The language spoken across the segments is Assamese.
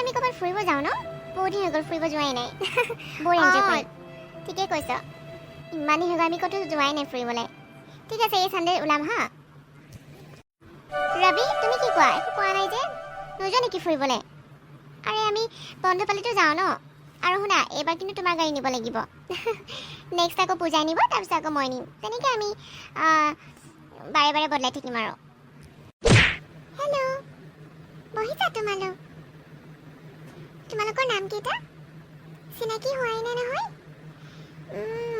আমি ক'ৰবাত ফুৰিব যাওঁ ন? বহুত দিন হৈ গ'ল ফুৰিব যোৱাই নাই। বৰ এনজয় কৰিম। ঠিকেই কৈছ। ইমান দিন হৈ গ'ল আমি ক'তো যোৱাই নাই ফুৰিবলৈ। ঠিক আছে, এই চানডে ওলাম হা। ৰবি, তুমি কি কোৱা? একো কোৱা নাই যে, নোযোৱা নেকি ফুৰিবলৈ? আৰে আমি বন্ধ পালেতো যাওঁ ন? আৰু শুনা, এইবাৰ কিন্তু তোমাৰ গাড়ী নিব লাগিব। নেক্সট আকৌ পূজাই নিব, তাৰপিছত আকৌ মই নিম। তেনেকৈ আমি বাৰে বাৰে বদলাই থাকিম আৰু। হেল্ল', বহিছা তোমালোকৰ নাম কেইটা? চিনাকি হোৱাই নাই নহয়।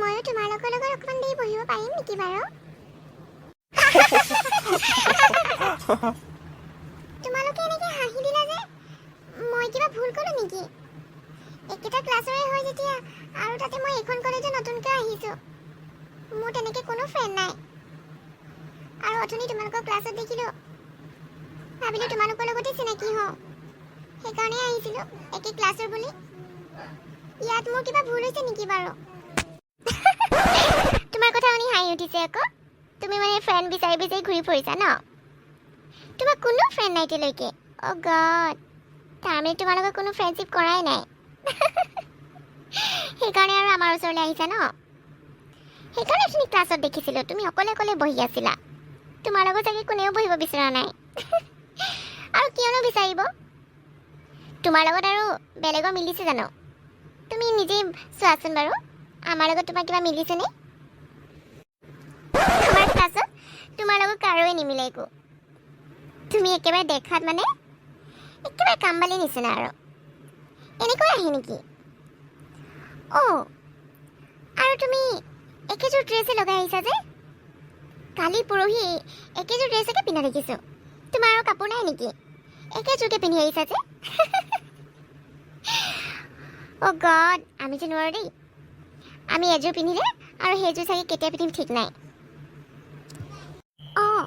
ময়ো তোমালোকৰ লগত অকণমান দেৰি বহিব পাৰিম নেকি বাৰু? তোমালোকে এনেকৈ হাঁহি দিলা যে, মই কিবা ভুল ক'লো নেকি? একেটা ক্লাছৰে হয় যেতিয়া, আৰু তাতে মই এইখন কলেজত নতুনকৈ আহিছোঁ। মোৰ তেনেকৈ কোনো ফ্ৰেণ্ড নাই। আৰু অথনি তোমালোকৰ ক্লাছত দেখিলোঁ, ভাবিলোঁ তোমালোকৰ লগতে চিনাকি হওঁ। সেইকাৰণে আহিছিলোঁ, একে ক্লাছৰ বুলি। ইয়াত মোৰ কিবা ভুল হৈছে নেকি বাৰু? তোমাৰ কথা শুনি হাঁহি উঠিছে আকৌ। তুমি মানে ফ্ৰেণ্ড বিচাৰি বিচাৰি ঘূৰি ফুৰিছা ন? তোমাৰ কোনো ফ্ৰেণ্ড নাই এতিয়ালৈকে? অ' গড, তাৰমানে তোমাৰ লগত কোনো ফ্ৰেণ্ডশ্বিপ কৰাই নাই। সেইকাৰণে আৰু আমাৰ ওচৰলৈ আহিছা ন? সেইকাৰণে তুমি ক্লাছত দেখিছিলোঁ, তুমি অকলে অকলে বহি আছিলা। তোমাৰ লগত চাগে কোনেও বহিব বিচৰা নাই। আৰু কিয়নো বিচাৰিব? তোমাৰ লগত আৰু বেলেগৰ মিলিছে জানো? তুমি নিজেই চোৱাচোন বাৰু, আমাৰ লগত তোমাৰ কিবা মিলিছেনে? তোমাৰ ক্লাছত তোমাৰ লগত কাৰোৱে নিমিলে একো। তুমি একেবাৰে দেখাত মানে একেবাৰে কামবালি নিচিনা আৰু। এনেকৈ আহে নেকি? অ', আৰু তুমি একেযোৰ ড্ৰেছে লগাই আহিছা যে? কালি পৰহি একেযোৰ ড্ৰেছকে পিন্ধা দেখিছোঁ। তোমাৰ আৰু কাপোৰ নাই নেকি? একেযোৰকে পিন্ধি আহিছা যে? অ' গড, আমি যে নোৱাৰোঁ দেই। আমি এযোৰ পিন্ধিলে আৰু সেইযোৰ চাগে কেতিয়া পিন্ধিম ঠিক নাই। অঁ,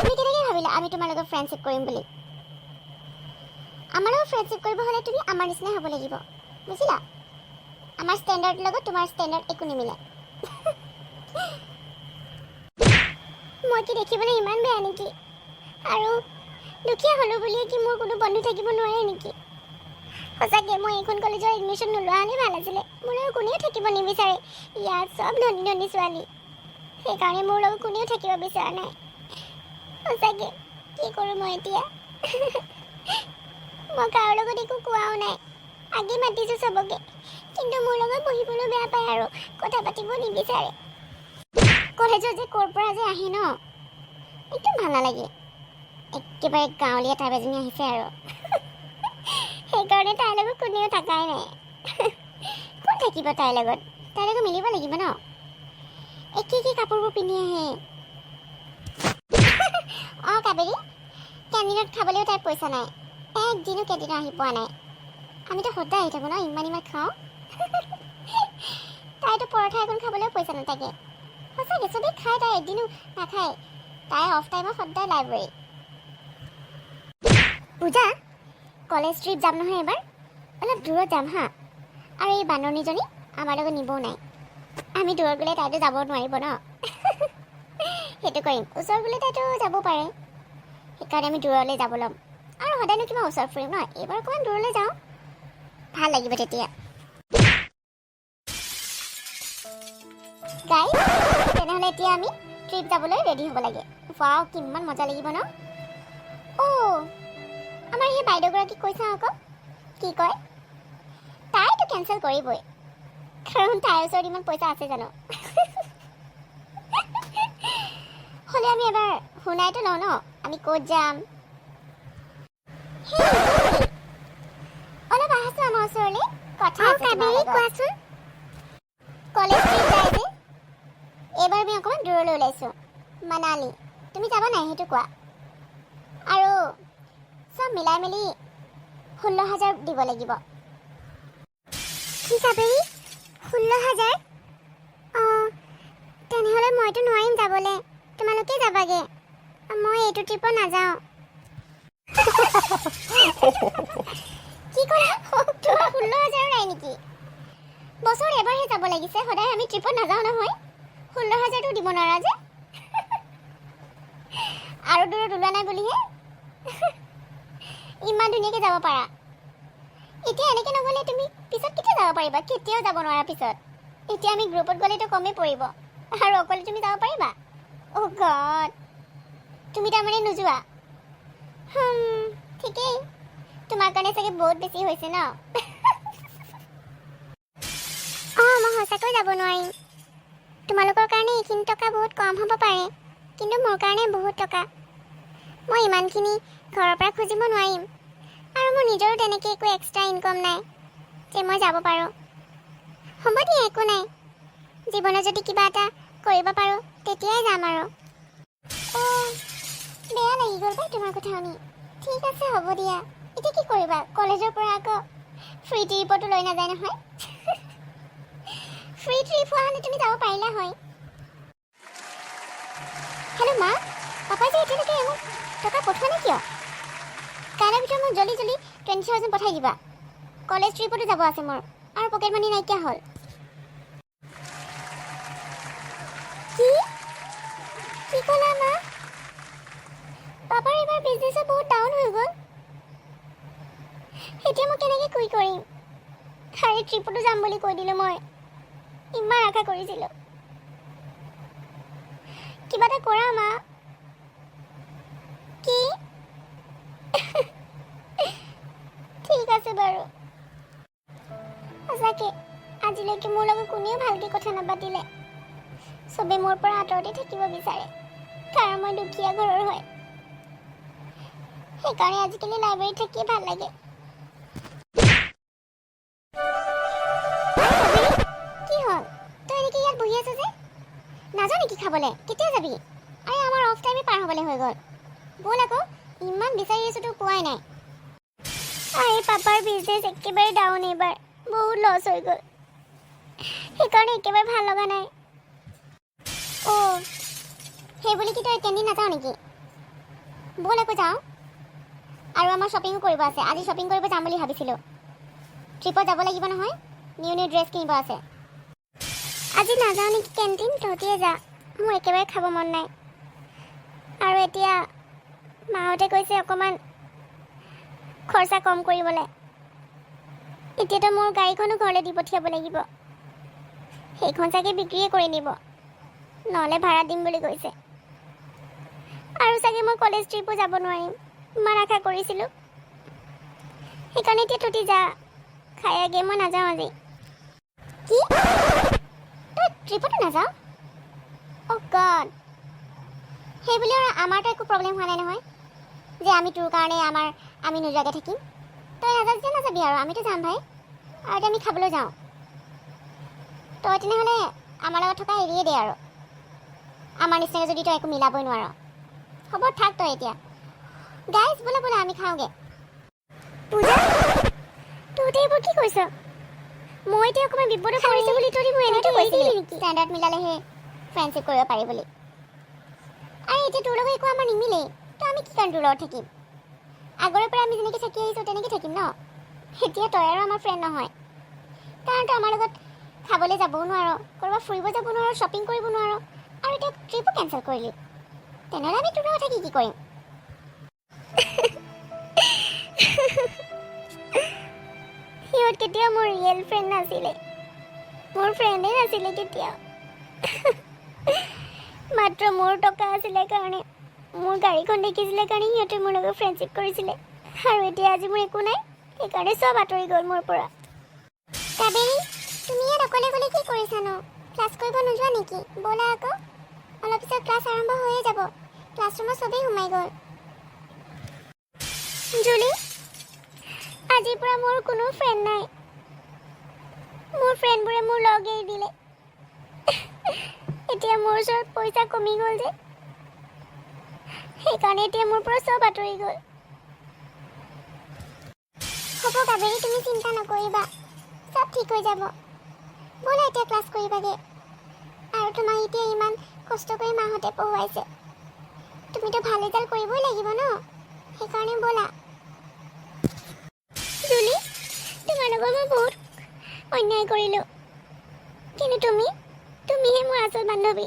তুমি কেনেকৈ ভাবিলা আমি তোমাৰ লগত ফ্ৰেণ্ডশ্বিপ কৰিম বুলি? আমাৰ লগত ফ্ৰেণ্ডশ্বিপ কৰিব হ'লে তুমি আমাৰ নিচিনাই হ'ব লাগিব, বুজিলা? আমাৰ ষ্টেণ্ডাৰ্ডৰ লগত তোমাৰ ষ্টেণ্ডাৰ্ড একো নিমিলে। মই কি দেখিবলৈ ইমান বেয়া নেকি? আৰু দুখীয়া হ'লো বুলিয়ে কি মোৰ কোনো বন্ধু থাকিব নোৱাৰে নেকি? সঁচাকৈ মই এইখন কলেজত এডমিশ্যন নোলোৱা হ'লে ভাল আছিলে। মোৰ লগত কোনেও থাকিব নিবিচাৰে। ইয়াত চব ধনী ধনী ছোৱালী। সেইকাৰণে মোৰ লগত কোনেও থাকিব বিচৰা নাই। সঁচাকৈ কি কৰোঁ মই এতিয়া? মই কাৰো লগত একো কোৱাও নাই। আগে মাতিছোঁ চবকে, কিন্তু মোৰ লগত বহিবলৈ বেয়া পায় আৰু কথা পাতিব নিবিচাৰে। কলেজত যে ক'ৰ পৰা যে আহে ন, একদম ভাল নালাগে। একেবাৰে গাঁৱলীয়া টাইপ এজনী আহিছে আৰু। সেইকাৰণে তাইৰ লগত কোনেও থাকাই নাই। কোন থাকিব তাইৰ লগত? তাইৰ লগত মিলিব লাগিব ন? একে কাপোৰবোৰ পিন্ধি আহে। অঁ কাবেৰী, কেণ্টিনত খাবলৈও তাইৰ পইচা নাই। একদিনো কেণ্টিনত আহি পোৱা নাই। আমিতো সদায় আহি থাকোঁ ন, ইমান খাওঁ। তাইতো পৰঠা এখন খাবলৈও পইচা নাথাকে। সঁচাকৈ চবেই খায়, তাই এদিনো নাখায়। তাই অফ টাইমত সদায় লাইব্ৰেৰী। পূজা, কলেজ ট্ৰিপ যাম নহয় এবাৰ। অলপ দূৰত যাম হা। আৰু এই বানৰনীজনী আমাৰ লগত নিবও নাই। আমি দূৰত গ'লে তাইতো যাব নোৱাৰিব ন। সেইটো কৰিম। ওচৰত গ'লে তাইতো যাব পাৰে। সেইকাৰণে আমি দূৰলৈ যাব ল'ম। আৰু সদায়নো কিমান ওচৰত ফুৰিম ন, এইবাৰ অকণমান দূৰলৈ যাওঁ, ভাল লাগিব তেতিয়া। গাইজ, তেনেহ'লে এতিয়া আমি ট্ৰিপ যাবলৈ ৰেডি হ'ব লাগে। ৱাও, কিমান মজা লাগিব ন? অ', আমাৰ সেই বাইদেউগৰাকীক কৈ চাওঁ আকৌ কি কয়। তাইতো কেঞ্চেল কৰিবই, কাৰণ তাইৰ ওচৰত ইমান পইচা আছে জানো? হ'লে আমি এবাৰ শুনাইতো লওঁ ন, আমি ক'ত যাম। অলপ আহাচোন আমাৰ ওচৰলৈ, কথা আছে তোমাৰ লগত। কোৱাচোন। কলেজ ট্ৰিপ যায় যে, এইবাৰ আমি অকণমান দূৰলৈ ওলাইছোঁ, মানালী। তুমি যাবা নাই সেইটো কোৱা। আৰু চব মিলাই মেলি 16,000 দিব লাগিব। কি কাবেৰী, 16,000? অঁ, তেনেহ'লে মইতো নোৱাৰিম যাবলৈ, তোমালোকে যাবাগে। মই এইটো ট্ৰিপত নাযাওঁ। কি ক'লা? তোমাৰ 16,000 নাই নেকি? বছৰত এবাৰহে যাব লাগিছে, সদায় আমি ট্ৰিপত নাযাওঁ নহয়। 16,000টো দিব নোৱাৰা যে? আৰু দূৰত ওলোৱা নাই বুলিহে? ইমান ধুনীয়াকৈ যাব পাৰা। এতিয়া এনেকৈ নগ'লে তুমি পিছত কেতিয়া যাব পাৰিবা? কেতিয়াও যাব নোৱাৰা পিছত। এতিয়া আমি গ্ৰুপত গ'লেতো কমেই পৰিব, আৰু অকলে তুমি যাব পাৰিবা? অ' গড, তুমি তাৰমানে নোযোৱা? ঠিকেই, তোমাৰ কাৰণে চাগে বহুত বেছি হৈছে ন? অঁ, মই সঁচাকৈ যাব নোৱাৰিম। তোমালোকৰ কাৰণে এইখিনি টকা বহুত কম হ'ব পাৰে, কিন্তু মোৰ কাৰণে বহুত টকা। মই ইমানখিনি ঘৰৰ পৰা খুজিব নোৱাৰিম, আৰু মোৰ নিজৰো তেনেকৈ একো এক্সট্ৰা ইনকম নাই যে মই যাব পাৰোঁ। হ'ব দিয়া, একো নাই। জীৱনত যদি কিবা এটা কৰিব পাৰোঁ তেতিয়াই যাম আৰু। অঁ, বেয়া লাগি গ'ল পাই তোমাৰ কথা শুনি। ঠিক আছে, হ'ব দিয়া। এতিয়া কি কৰিবা? কলেজৰ পৰা আকৌ ফ্ৰী ট্ৰিপতো লৈ নাযায় নহয়। ফ্ৰী ট্ৰিপ হোৱা হ'লে তুমি যাব পাৰিলা হয়। হেল্ল' মা, পাপাই যে এতিয়ালৈকে মোক টকা পঠোৱা নাই কিয়? কাইলৈৰ ভিতৰত মোক জল্দি 20,000 পঠাই দিবা। কলেজ ট্ৰিপতো যাব আছে মোৰ, আৰু পকেট মানি নাইকিয়া হ'ল। কি ক'লা মা? পাপাৰ এইবাৰ বিজনেছো বহুত ডাউন হৈ গ'ল। এতিয়া মই কেনেকৈ কি কৰিম? আৰু ট্ৰিপতো যাম বুলি কৈ দিলোঁ মই। ইমান আশা কৰিছিলোঁ। কিবা এটা কৰা মা। কি? ঠিক আছে বাৰু। সঁচাকে আজিলৈকে মোৰ লগত কোনেও ভালকৈ কথা নাপাতিলে। চবে মোৰ পৰা আঁতৰতে থাকিব বিচাৰে, কাৰণ মই দুখীয়া ঘৰৰ হয়। সেইকাৰণে আজিকালি লাইব্ৰেৰীত থাকিয়ে ভাল লাগে। কি হ'ল? তই এনেকৈ ইয়াত বহি আছ যে? নাযাওঁ নেকি খাবলৈ? কেতিয়া যাবি? আৰে আমাৰ অফ টাইমে পাৰ হ'বলৈ হৈ গ'ল। ব'ল আকৌ, ইমান বিচাৰি আছোঁ তোক পোৱাই নাই। আৰে পাপাৰ বিজনেছ একেবাৰে ডাউন এইবাৰ, বহুত লছ হৈ গ'ল। সেইকাৰণে একেবাৰে ভাল লগা নাই। অ', সেই বুলি কি তই কেণ্টিন নাযাওঁ নেকি? ব'ল আকৌ যাওঁ। আৰু আমাৰ শ্বপিঙো কৰিব আছে। আজি শ্বপিং কৰিব যাম বুলি ভাবিছিলোঁ। ট্ৰিপত যাব লাগিব নহয়, নিউ ড্ৰেছ কিনিব আছে। আজি নাযাওঁ নেকি কেণ্টিন? তহঁতিয়ে যা, মোৰ একেবাৰে খাব মন নাই। আৰু এতিয়া মাহঁতে কৈছে অকণমান খৰচা কম কৰিবলৈ। এতিয়াতো মোৰ গাড়ীখনো ঘৰলৈ দি পঠিয়াব লাগিব। সেইখন চাগে বিক্ৰীয়ে কৰি নিব, নহ'লে ভাড়া দিম বুলি কৈছে। আৰু চাগে মই কলেজ ট্ৰিপো যাব নোৱাৰিম, ইমান আশা কৰিছিলোঁ। সেইকাৰণে এতিয়া তহঁতি যা, খাই আগে, মই নাযাওঁ আজি। কি? তই ট্ৰিপতো নাযাওঁ? অ' গড, সেই বুলি আৰু আমাৰতো একো প্ৰব্লেম হোৱা নাই নহয়, যে আমি তোৰ কাৰণে আমি নোযোৱাকৈ থাকিম। তই নাযাওঁ যেতিয়া নাযাবি আৰু, আমিতো যাম ভাই। আৰু এতিয়া আমি খাবলৈ যাওঁ। তই তেনেহ'লে আমাৰ লগত থকা এৰিয়ে দে আৰু। আমাৰ নিচিনাকৈ যদি তই একো মিলাবই নোৱাৰ। হ'ব থাক তই এতিয়া। গাইজ বোলে আমি খাওঁগৈ। পূজা, তহঁতে এইবোৰ কি কৈছ? মই এতিয়া অকণমান বিপদত পৰিছোঁ বুলি তহঁতি মোক এনেকৈ কৈছিলি নেকি? ষ্টেণ্ডাৰ্ড মিলালেহে ফ্ৰেণ্ডশ্বিপ কৰিব পাৰি বুলি। আৰু এতিয়া তোৰ লগত একো আমাৰ নিমিলেই, তো আমি কি কাৰণে তোৰ লগত থাকিম? আগৰে পৰা আমি যেনেকৈ থাকি আহিছোঁ তেনেকৈ থাকিম ন? এতিয়া তই আৰু আমাৰ ফ্ৰেণ্ড নহয়, কাৰণ তই আমাৰ লগত খাবলৈ যাবও নোৱাৰ, ক'ৰবাত ফুৰিব যাব নোৱাৰ, শ্বপিং কৰিব নোৱাৰ, আৰু এতিয়া ট্ৰিপো কেঞ্চেল কৰিলি। তেনেহ'লে আমি তোৰ লগত থাকি কি কৰিম? সিহঁত কেতিয়াও মোৰ ৰিয়েল ফ্ৰেণ্ড নাছিলে, মোৰ ফ্ৰেণ্ডেই নাছিলে কেতিয়াও। মাত্ৰ মোৰ টকা আছিলে কাৰণে, মোৰ গাড়ীখন দেখিছিলে কাৰণে সিহঁতে মোৰ লগত ফ্ৰেণ্ডশ্বিপ কৰিছিলে। আৰু এতিয়া আজি মোৰ একো নাই, সেইকাৰণে চব আঁতৰি গ'ল মোৰ পৰা। কাবেৰী, তুমি ইয়াত অকলে অকলে কি কৰিছানো? ক্লাছ কৰিব নোযোৱা নেকি? ব'লা আকৌ, অলপ পিছত ক্লাছ আৰম্ভ হৈয়ে যাব। ক্লাছৰুমত চবেই সোমাই গ'ল। জুলি, আজিৰ পৰা মোৰ কোনো ফ্ৰেণ্ড নাই। মোৰ ফ্ৰেণ্ডবোৰে মোৰ লগ এৰি দিলে। এতিয়া মোৰ ওচৰত পইচা কমি গ'ল যে, সেইকাৰণে এতিয়া মোৰ পৰা চব আঁতৰি গ'ল। হ'ব কাবেৰী, তুমি চিন্তা নকৰিবা, চব ঠিক হৈ যাব। ব'লা এতিয়া ক্লাছ কৰিবাগে। আৰু তোমাক এতিয়া ইমান কষ্ট কৰি মাহঁতে পঢ়ুৱাইছে, তুমিতো ভাল ৰিজাল্ট কৰিবই লাগিব ন? সেইকাৰণে ব'লা। জুলি, তোমাৰ লগত মই বহুত অন্যায় কৰিলোঁ, কিন্তু তুমিহে মোৰ আচল বান্ধৱী।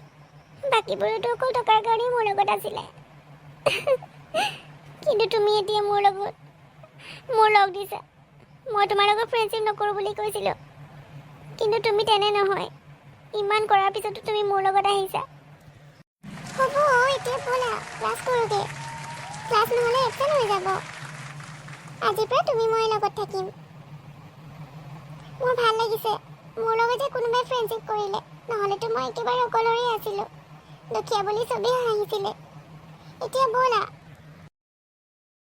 বাকীবোৰেতো অকল টকাৰ কাৰণেই মোৰ লগত আছিলে। কিন্তু তুমি এতিয়া মোৰ লগ দিছা, মই তোমাৰ লগত ফ্ৰেণ্ডশ্বিপ নকৰোঁ বুলি কৈছিলোঁ, কিন্তু তুমি তেনে নহয়। ইমান কৰাৰ পিছতো তুমি মোৰ লগত আহিছা। হ'ব, এতিয়া ব'লা ক্লাছ কৰোঁগৈ। ক্লাছ নহ'লে এবচেণ্ট হৈ যাব। আজিৰ পৰা তুমি মই লগত থাকিম। মোৰ ভাল লাগিছে, মোৰ লগত যে কোনোবাই ফ্ৰেণ্ডশ্বিপ কৰিলে, নহ'লেতো মই একেবাৰে অকলশৰেই আছিলোঁ। দুখীয়া বুলি চবেই হাঁহিছিলে। এতিয়া ব'লা